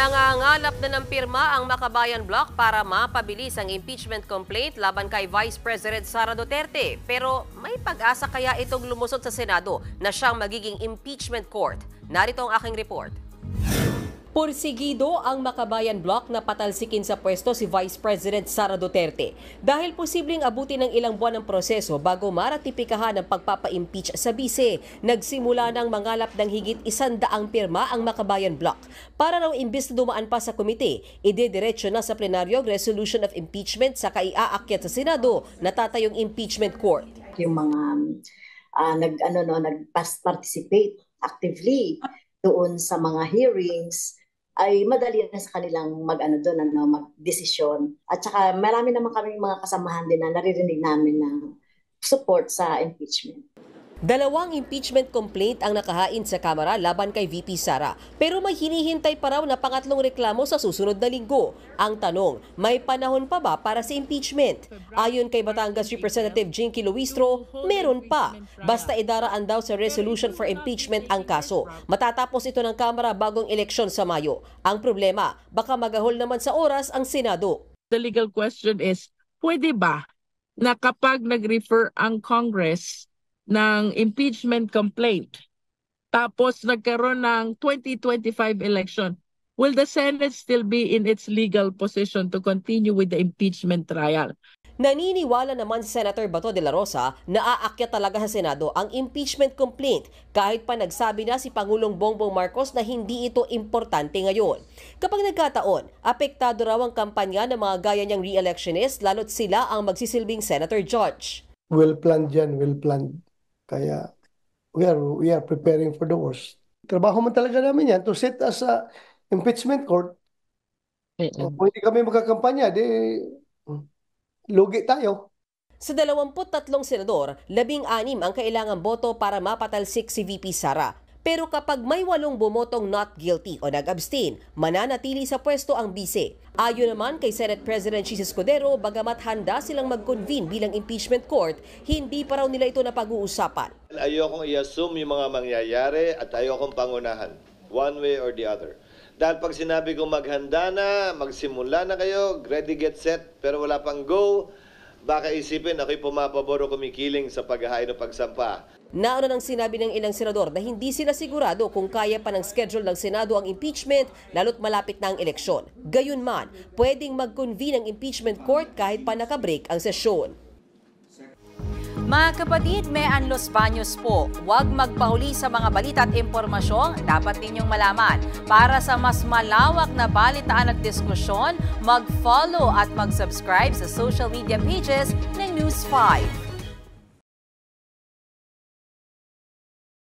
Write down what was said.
Nangangalap na ng pirma ang Makabayan Bloc para mapabilis ang impeachment complaint laban kay Vice President Sara Duterte. Pero may pag-asa kaya itong lumusot sa Senado na siyang magiging impeachment court? Narito ang aking report. Pursigido ang Makabayan Bloc na patalsikin sa pwesto si Vice President Sara Duterte dahil posibleng abutin ng ilang buwan ng proseso bago maratipikahan ang pagpapa-impeach sa bise. Nagsimula ng mangalap ng higit 100 pirma ang Makabayan Bloc. Para raw imbis na dumaan pa sa komite, idediretso na sa plenaryo ang resolution of impeachment sa kaiaakyat sa Senado na tatayong impeachment court. Yung mga nag-participate actively doon sa mga hearings, ay madali na sa kanilang mag-desisyon. At saka marami naman kaming mga kasamahan din na naririnig namin na support sa impeachment. 2 impeachment complaint ang nakahain sa Kamara laban kay VP Sara. Pero may hinihintay pa raw na pangatlong reklamo sa susunod na linggo. Ang tanong, may panahon pa ba para sa impeachment? Ayon kay Batangas Representative Jinky Luistro, meron pa. Basta idaraan daw sa resolution for impeachment ang kaso. Matatapos ito ng Kamara bagong eleksyon sa Mayo. Ang problema, baka magahol naman sa oras ang Senado. The legal question is, pwede ba na kapag nag-refer ang Congress ng impeachment complaint, tapos nagkaroon ng 2025 election, will the Senate still be in its legal position to continue with the impeachment trial? Naniniwala naman si Senator Bato de la Rosa na aakyat talaga sa Senado ang impeachment complaint kahit pa nagsabi na si Pangulong Bongbong Marcos na hindi ito importante ngayon. Kapag nagkataon, apektado raw ang kampanya ng mga gaya niyang re-electionist lalo't sila ang magsisilbing Senator Judge. Well planned yan, well planned. Kaya we are preparing for the worst. Trabaho man talaga namin yan to set as a impeachment court. So, kung hindi kami magkakampanya, di lugi tayo. Sa 23 senador, 16 ang kailangang boto para mapatalsik si VP Sara. Pero kapag may 8 bumotong not guilty o nag-abstain, mananatili sa pwesto ang bise. Ayon naman kay Senate President Chis Escudero, bagamat handa silang mag-convene bilang impeachment court, hindi pa raw nila ito napag-uusapan. Ayokong i-assume yung mga mangyayari at ayokong pangunahan, one way or the other. Dahil pag sinabi kong maghanda na, magsimula na kayo, ready, get set, pero wala pang go, baka isipin ako'y pumapabor o kumikiling sa paghahain o pagsampa. Nauna nang sinabi ng ilang senador na hindi sila sigurado kung kaya pa ng schedule ng Senado ang impeachment lalo't malapit na ang eleksyon. Gayunman, pwedeng mag-convene ang impeachment court kahit pa nakabreak ang sesyon. Mga kapatid, may Los Baños po. Huwag magpahuli sa mga balita at impormasyong dapat ninyong malaman. Para sa mas malawak na balitaan at diskusyon, mag-follow at mag-subscribe sa social media pages ng News 5.